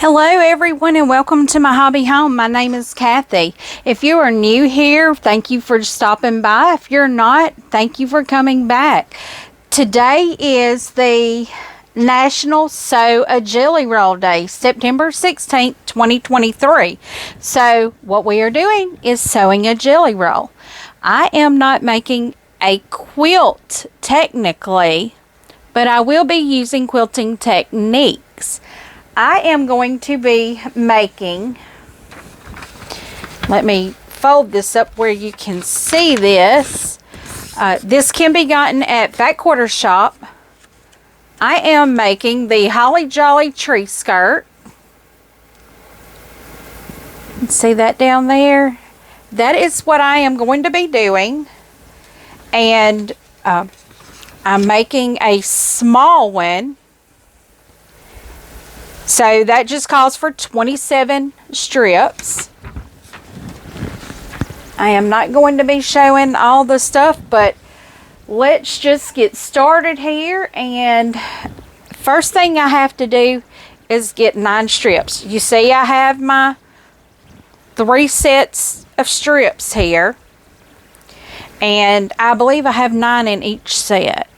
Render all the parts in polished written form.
Hello everyone and welcome to my hobby home. My name is Cathy. If you are new here, thank you for stopping by. If you're not, thank you for coming back. Today is the National Sew a Jelly Roll Day, September 16th, 2023. So what we are doing is sewing a jelly roll. I am not making a quilt technically, but I will be using quilting techniques. I am going to be making, let me fold this up where you can see this. This can be gotten at Fat Quarter Shop. I am making the Holly Jolly tree skirt. See that down there? That is what I am going to be doing. And I'm making a small one. So that just calls for 27 strips. I am not going to be showing all the stuff, but let's just get started here. And first thing I have to do is get 9 strips. You see I have my 3 sets of strips here. And I believe I have 9 in each set.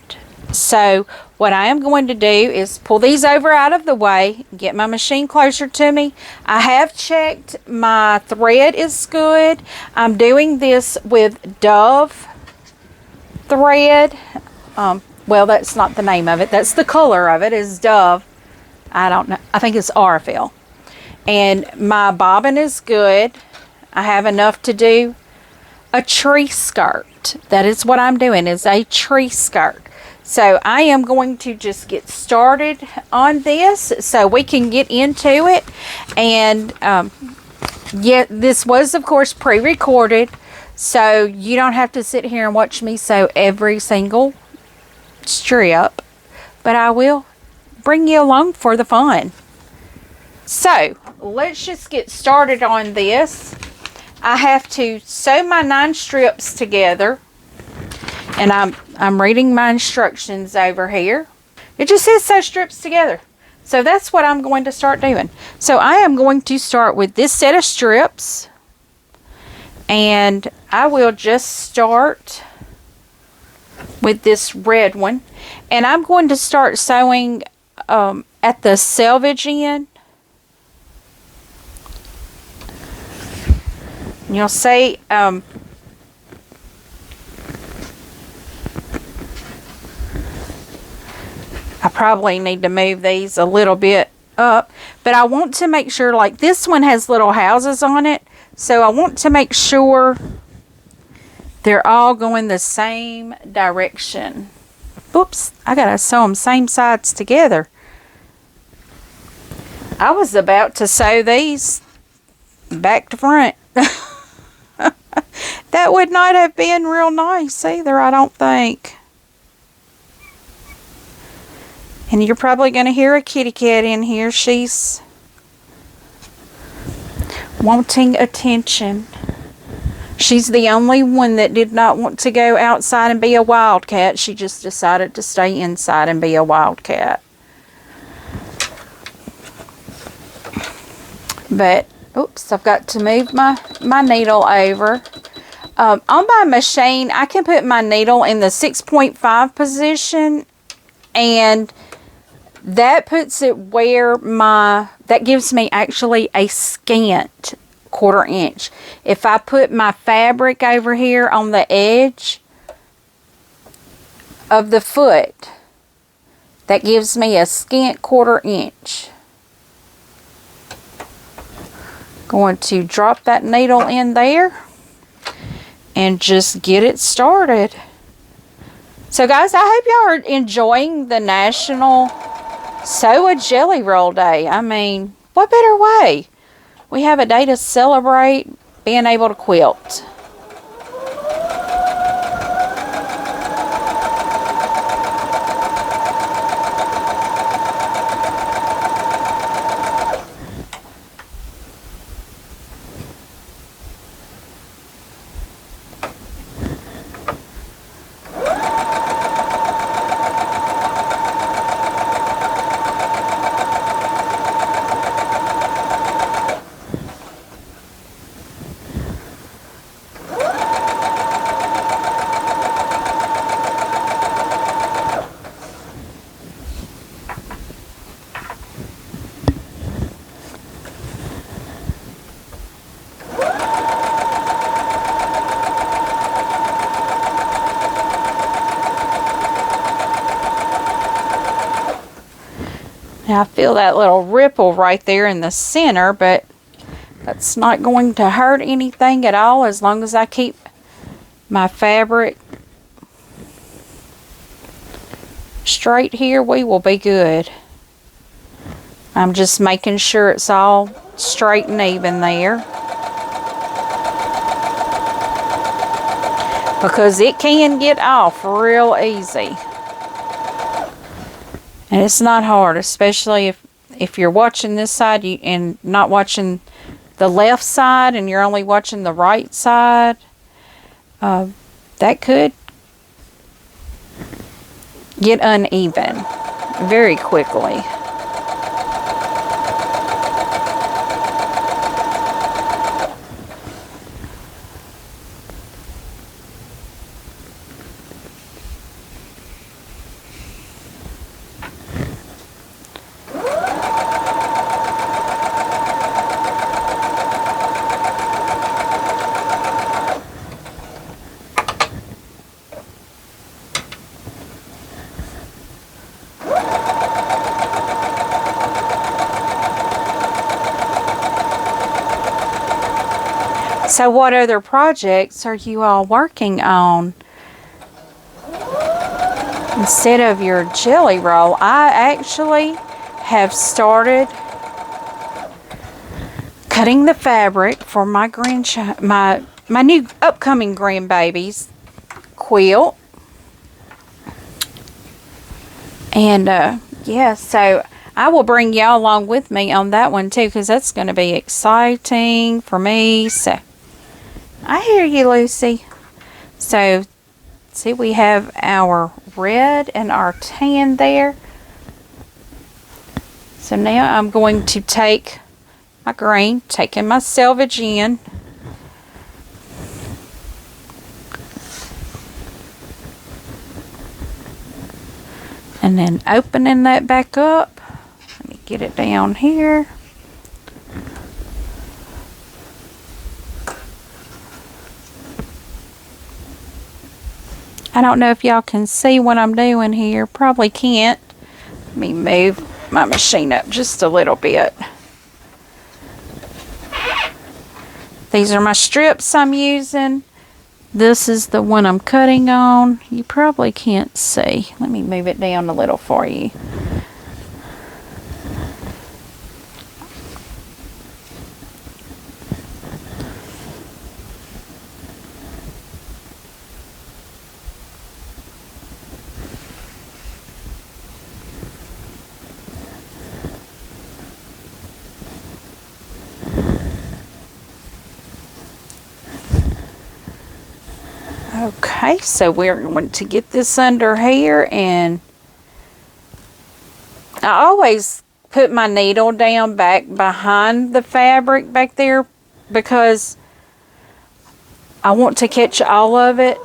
So what I am going to do is pull these over out of the way, get my machine closer to me. I have checked my thread is good. I'm doing this with Dove thread. Well, that's not the name of it. That's the color of it is Dove. I don't know. I think it's Arfil. And my bobbin is good. I have enough to do a tree skirt. That is what I'm doing, is a tree skirt. So I am going to just get started on this so we can get into it. And yeah, this was of course pre-recorded, so you don't have to sit here and watch me sew every single strip, but I will bring you along for the fun. So let's just get started on this. I have to sew my 9 strips together. And I'm reading my instructions over here. It just says sew strips together. So that's what I'm going to start doing. So I am going to start with this set of strips. And I will just start with this red one. And I'm going to start sewing at the selvage end. You'll see I probably need to move these a little bit up, but I want to make sure, like this one has little houses on it, so I want to make sure they're all going the same direction. Oops, I gotta sew them same sides together. I was about to sew these back to front. That would not have been real nice either, I don't think. And you're probably going to hear a kitty cat in here. She's wanting attention. She's the only one that did not want to go outside and be a wildcat. She just decided to stay inside and be a wildcat. But, oops, I've got to move my needle over. On my machine, I can put my needle in the 6.5 position, and that puts it where that gives me actually a scant 1/4 inch. If I put my fabric over here on the edge of the foot, that gives me a scant 1/4 inch. Going to drop that needle in there and just get it started. So guys, I hope y'all are enjoying the National Sew a Jelly Roll Day. I mean, what better way? We have a day to celebrate being able to quilt. Now I feel that little ripple right there in the center, but that's not going to hurt anything at all as long as I keep my fabric straight here. We will be good. I'm just making sure it's all straight and even there, because it can get off real easy. And it's not hard, especially if you're watching this side and not watching the left side and you're only watching the right side. That could get uneven very quickly. So what other projects are you all working on? Instead of your jelly roll, I actually have started cutting the fabric for my my new upcoming grandbaby's quilt. And yeah, so I will bring y'all along with me on that one too, because that's going to be exciting for me. So I hear you, Lucy. So, see, we have our red and our tan there. So now I'm going to take my green, taking my selvage in. And then opening that back up. Let me get it down here. I don't know if y'all can see what I'm doing here. Probably can't. Let me move my machine up just a little bit. These are my strips I'm using. This is the one I'm cutting on. You probably can't see. Let me move it down a little for you. Okay, so we're going to get this under here, and I always put my needle down back behind the fabric back there because I want to catch all of it.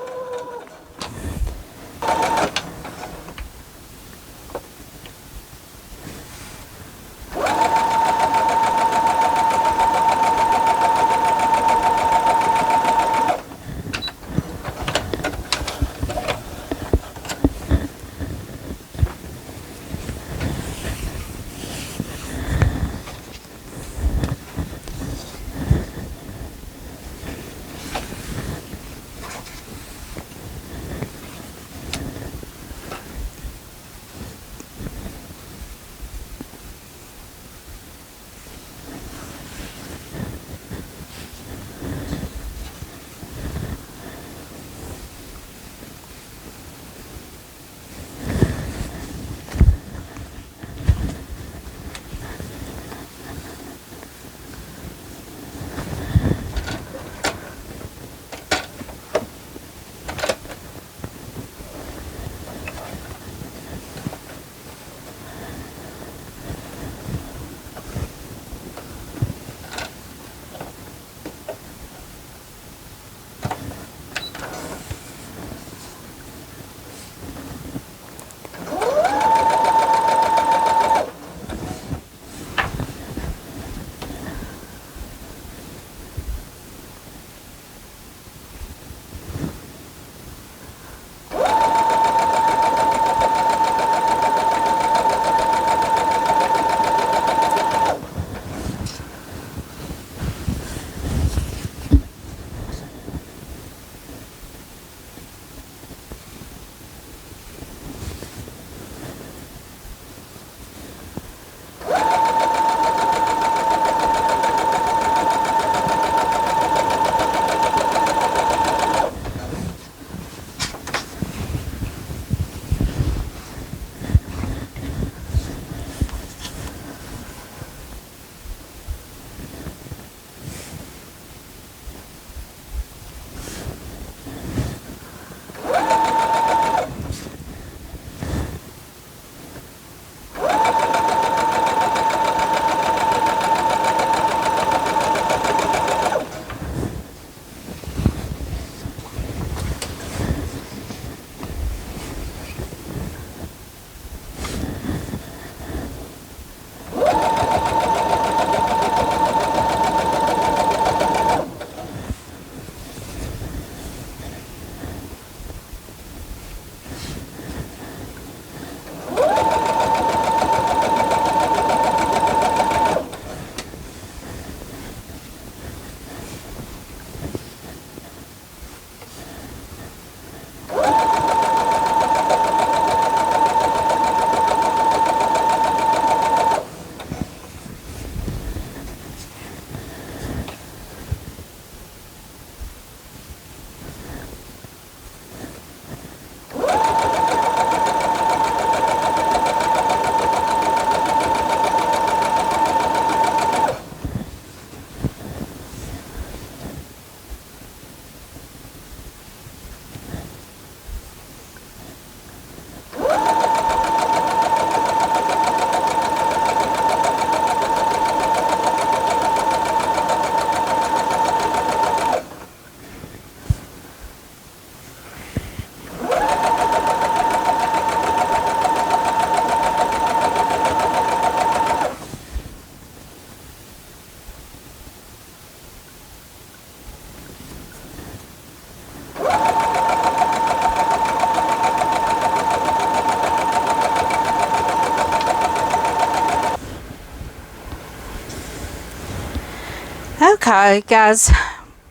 Okay, guys,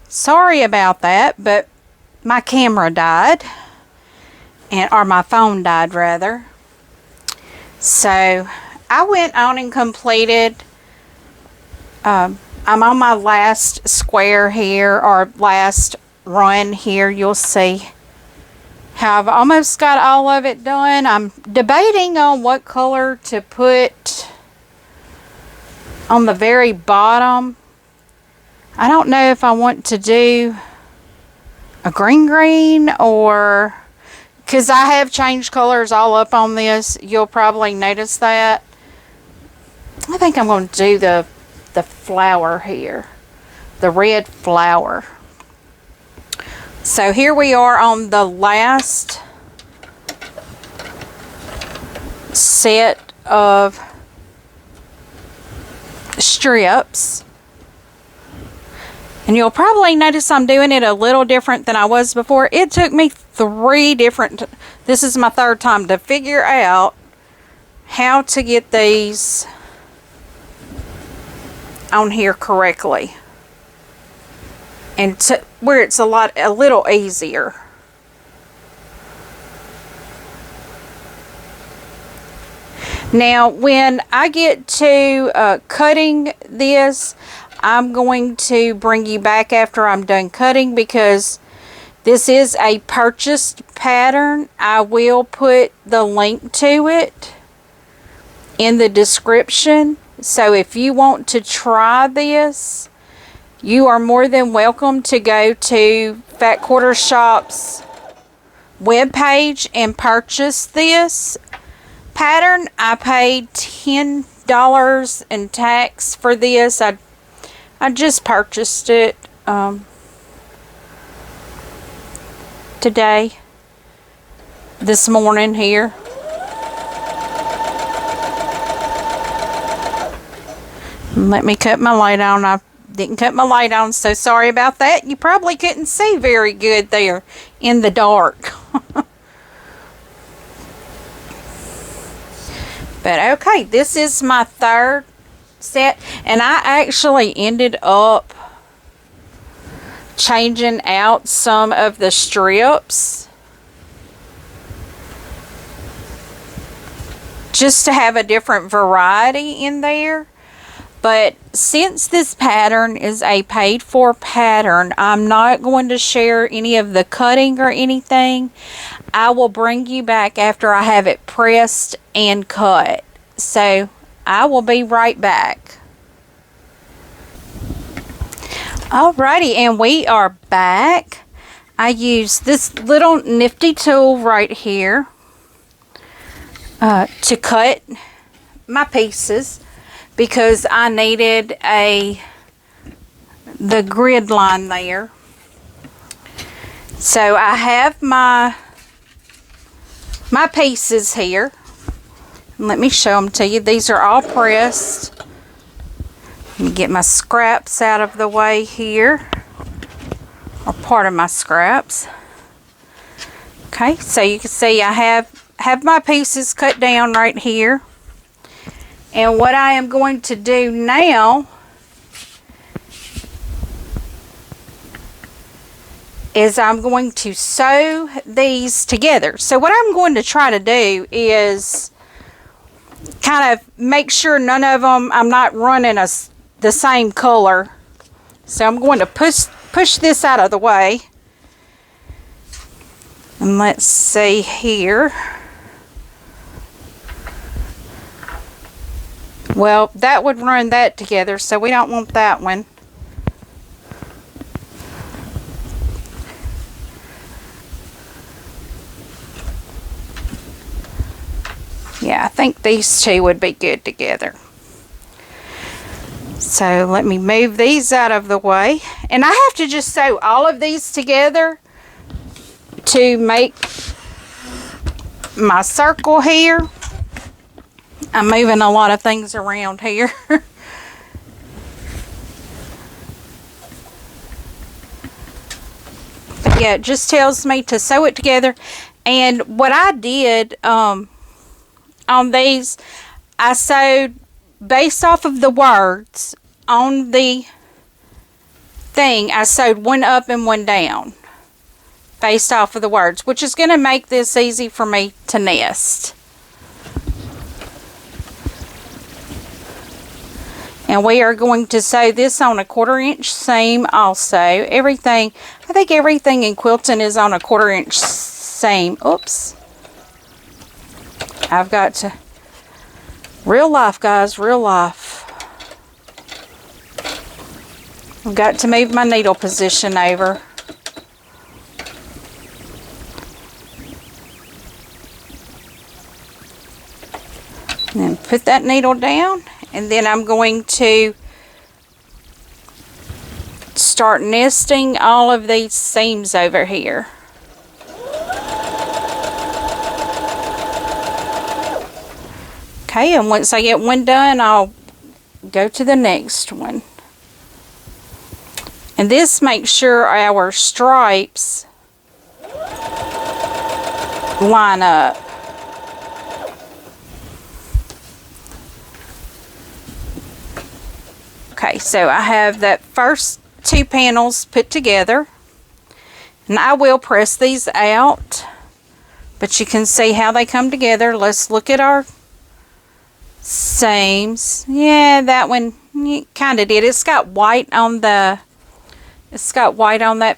sorry about that, but my camera died, or my phone died rather. So I went on and completed, I'm on my last square here, or last run here. You'll see how I've almost got all of it done. I'm debating on what color to put on the very bottom. I don't know if I want to do a green or, because I have changed colors all up on this. You'll probably notice that. I think I'm going to do the flower here, the red flower. So here we are on the last set of strips. And you'll probably notice I'm doing it a little different than I was before. It took me this is my third time to figure out how to get these on here correctly. And where it's a little easier. Now, when I get to cutting this, I'm going to bring you back after I'm done cutting, because this is a purchased pattern. I will put the link to it in the description. So if you want to try this, you are more than welcome to go to Fat Quarter Shop's webpage and purchase this pattern. I paid $10 in tax for this. I just purchased it today, this morning here. Let me cut my light on. I didn't cut my light on, so sorry about that. You probably couldn't see very good there in the dark. But okay, this is my third set, and I actually ended up changing out some of the strips just to have a different variety in there. But since this pattern is a paid for pattern, I'm not going to share any of the cutting or anything. I will bring you back after I have it pressed and cut. So I will be right back. Alrighty, and we are back. I use this little nifty tool right here to cut my pieces, because I needed the grid line there. So I have my pieces here. Let me show them to you. These are all pressed. Let me get my scraps out of the way here, or part of my scraps. Okay, so you can see I have my pieces cut down right here. And what I am going to do now is I'm going to sew these together. So what I'm going to try to do is kind of make sure none of them, I'm not running the same color. So I'm going to push this out of the way. And let's see here. Well, that would run that together, so we don't want that one. Yeah, I think these two would be good together. So let me move these out of the way. And I have to just sew all of these together to make my circle here. I'm moving a lot of things around here. But yeah, it just tells me to sew it together. And what I did on these, I sewed based off of the words on the thing, I sewed one up and one down based off of the words, which is going to make this easy for me to nest. And we are going to sew this on a 1/4 inch seam also. Everything, I think everything in quilting is on a 1/4 inch seam. Oops. I've got to, real life guys, real life. I've got to move my needle position over. And then put that needle down. And then I'm going to start nesting all of these seams over here. Okay, and once I get one done, I'll go to the next one. And this makes sure our stripes line up. Okay, so I have that first 2 panels put together, and I will press these out, but you can see how they come together. Let's look at our seams. Yeah, that one kind of did. It's got white on that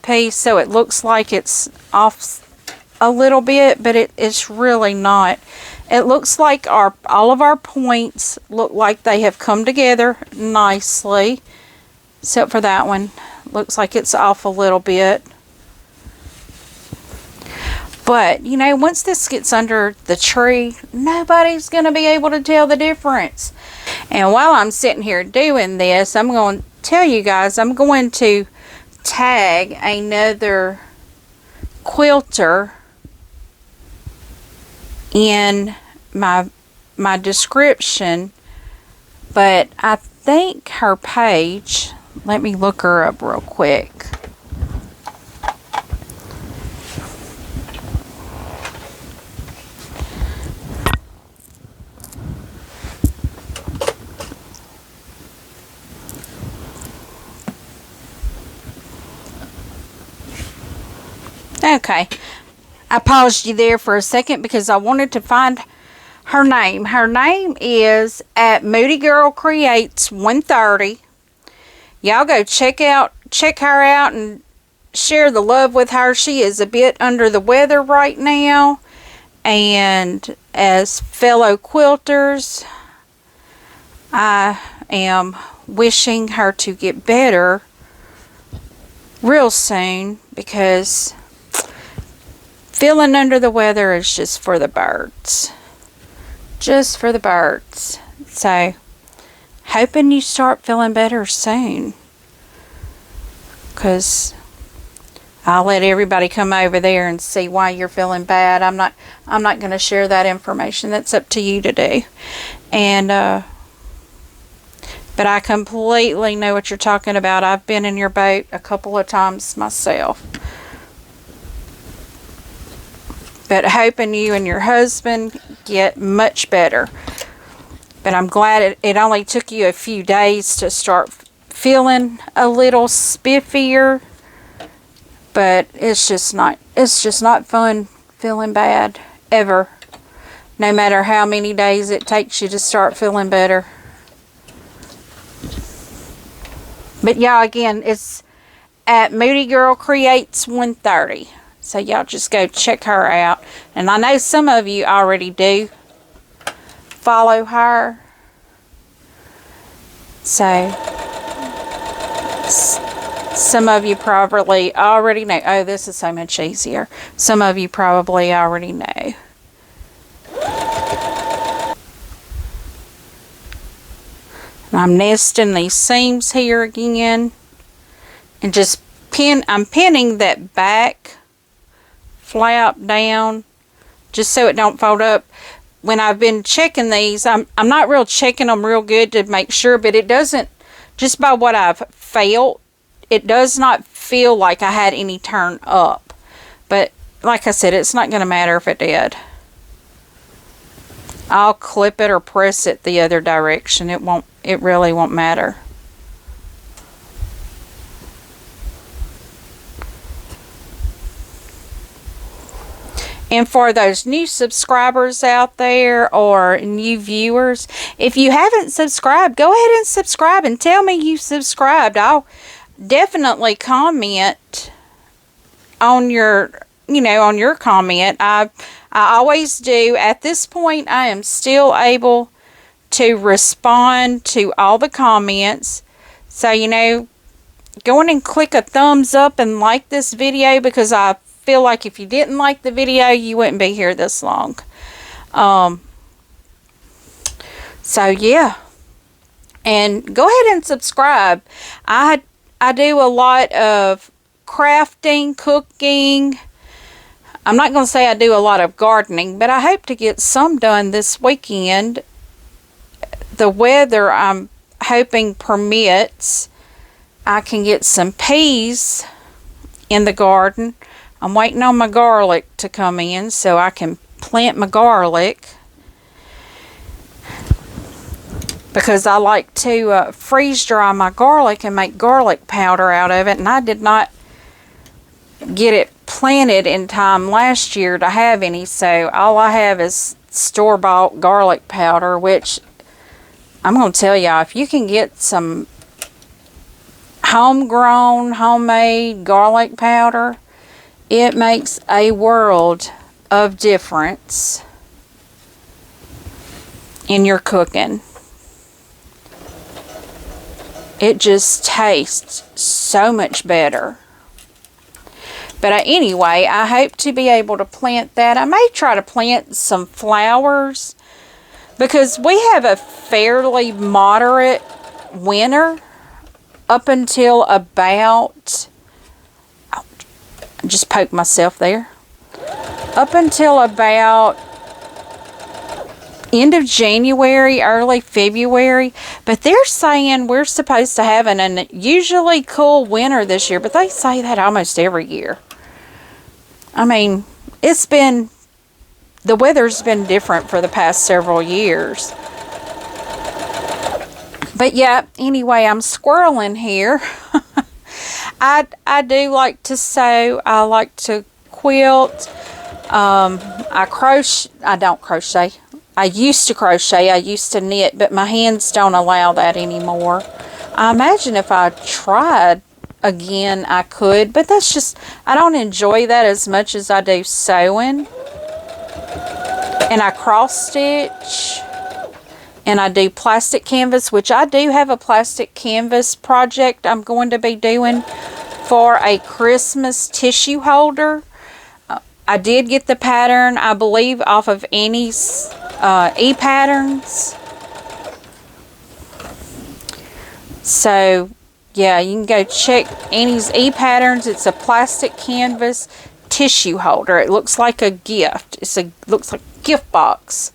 piece, so it looks like it's off a little bit, but it's really not. It looks like all of our points look like they have come together nicely, except for that one. Looks like it's off a little bit. But, you know, once this gets under the tree, nobody's going to be able to tell the difference. And while I'm sitting here doing this, I'm going to tell you guys, I'm going to tag another quilter in my description, but I think her page, let me look her up real quick. Okay, I paused you there for a second because I wanted to find her name. Her name is at Moody Girl Creates 130. Y'all go check her out and share the love with her. She is a bit under the weather right now, and as fellow quilters, I am wishing her to get better real soon, because feeling under the weather is just for the birds. Just for the birds. So, hoping you start feeling better soon. Because I'll let everybody come over there and see why you're feeling bad. I'm not going to share that information. That's up to you to do. And, but I completely know what you're talking about. I've been in your boat a couple of times myself. But hoping you and your husband get much better. But I'm glad it only took you a few days to start feeling a little spiffier. But it's just not fun feeling bad ever. No matter how many days it takes you to start feeling better. But yeah, again, it's at Moody Girl Creates 130. So y'all just go check her out. And I know some of you already do follow her. So some of you probably already know. Oh, this is so much easier. Some of you probably already know. And I'm nesting these seams here again. And just I'm pinning that back flap down just so it don't fold up. When I've been checking these, I'm not real checking them real good to make sure, but it doesn't, just by what I've felt, it does not feel like I had any turn up. But like I said, it's not going to matter if it did. I'll clip it or press it the other direction. It really won't matter. And for those new subscribers out there or new viewers, if you haven't subscribed, go ahead and subscribe and tell me you subscribed. I'll definitely comment on your, on your comment. I always do. At this point, I am still able to respond to all the comments. So, go in and click a thumbs up and like this video, because I feel like if you didn't like the video, you wouldn't be here this long. So yeah, and go ahead and subscribe. I do a lot of crafting, cooking. I'm not going to say I do a lot of gardening, but I hope to get some done this weekend. The weather, I'm hoping, permits. I can get some peas in the garden. I'm waiting on my garlic to come in so I can plant my garlic, because I like to freeze dry my garlic and make garlic powder out of it, and I did not get it planted in time last year to have any, so all I have is store-bought garlic powder, which I'm going to tell y'all, if you can get some homegrown, homemade garlic powder, it makes a world of difference in your cooking. It just tastes so much better. But anyway, I hope to be able to plant that. I may try to plant some flowers, because we have a fairly moderate winter up until about, I just poked myself there, up until about end of January, early February. But they're saying we're supposed to have an unusually cool winter this year, but they say that almost every year. I mean, the weather's been different for the past several years. But yeah, anyway, I'm squirreling here. I do like to sew. I like to quilt. I don't crochet. I used to crochet. I used to knit, but my hands don't allow that anymore. I imagine if I tried again, I could, but that's just, I don't enjoy that as much as I do sewing. And I cross stitch, and I do plastic canvas, which I do have a plastic canvas project I'm going to be doing for a Christmas tissue holder. I did get the pattern, I believe, off of Annie's e-patterns. So yeah, you can go check Annie's e-patterns. It's a plastic canvas tissue holder. It looks like a gift. Looks like a gift box.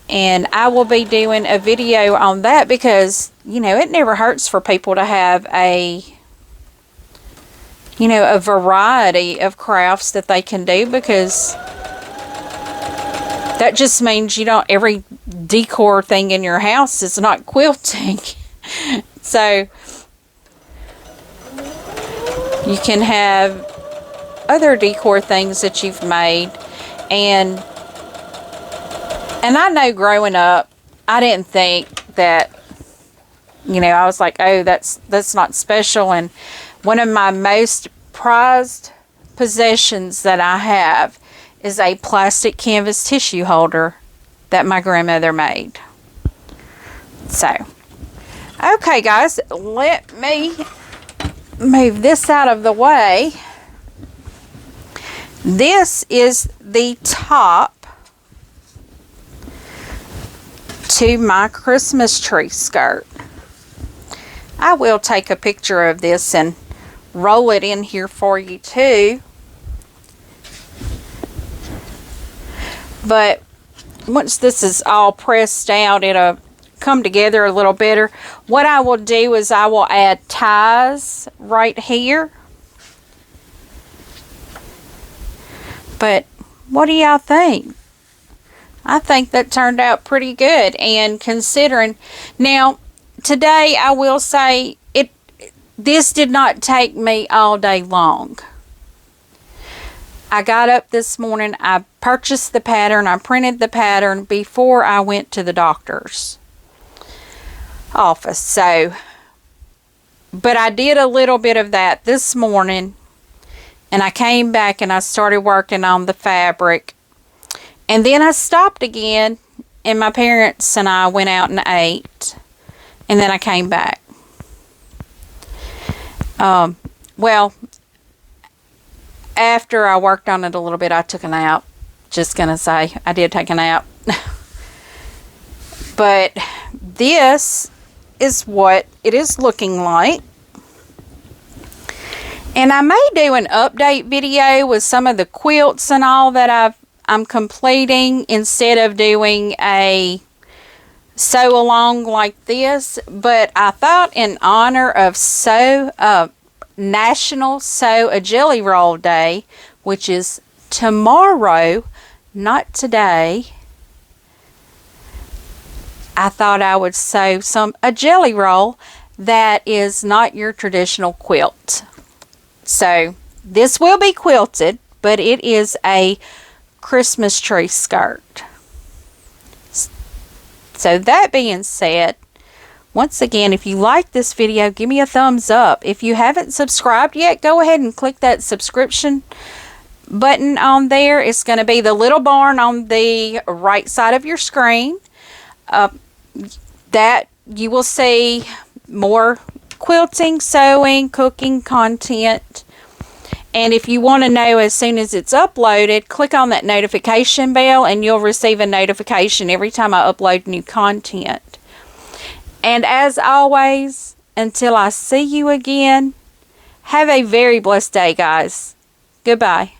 And I will be doing a video on that, because it never hurts for people to have a variety of crafts that they can do, because that just means every decor thing in your house is not quilting. So you can have other decor things that you've made. And I know growing up, I didn't think that, I was like, oh, that's not special. And one of my most prized possessions that I have is a plastic canvas tissue holder that my grandmother made. So, okay guys, let me move this out of the way. This is the top to my Christmas tree skirt. I will take a picture of this and roll it in here for you too. But once this is all pressed out, it'll come together a little better. What I will do is I will add ties right here. But what do y'all think? I think that turned out pretty good. And considering, now today I will say this did not take me all day long. I got up this morning, I purchased the pattern, I printed the pattern before I went to the doctor's office. So, but I did a little bit of that this morning, and I came back and I started working on the fabric. And then I stopped again, and my parents and I went out and ate, and then I came back. Well, after I worked on it a little bit, I took a nap. Just gonna say, I did take a nap. But this is what it is looking like. And I may do an update video with some of the quilts and all that I'm completing, instead of doing a sew along like this. But I thought, in honor of National Sew a Jelly Roll Day, which is tomorrow, not today, I thought I would sew a jelly roll that is not your traditional quilt. So this will be quilted, but it is a Christmas tree skirt. So that being said, once again, if you like this video, give me a thumbs up. If you haven't subscribed yet, go ahead and click that subscription button on there. It's going to be the little barn on the right side of your screen. That you will see more quilting, sewing, cooking content. And if you want to know as soon as it's uploaded, click on that notification bell and you'll receive a notification every time I upload new content. And as always, until I see you again, have a very blessed day, guys. Goodbye.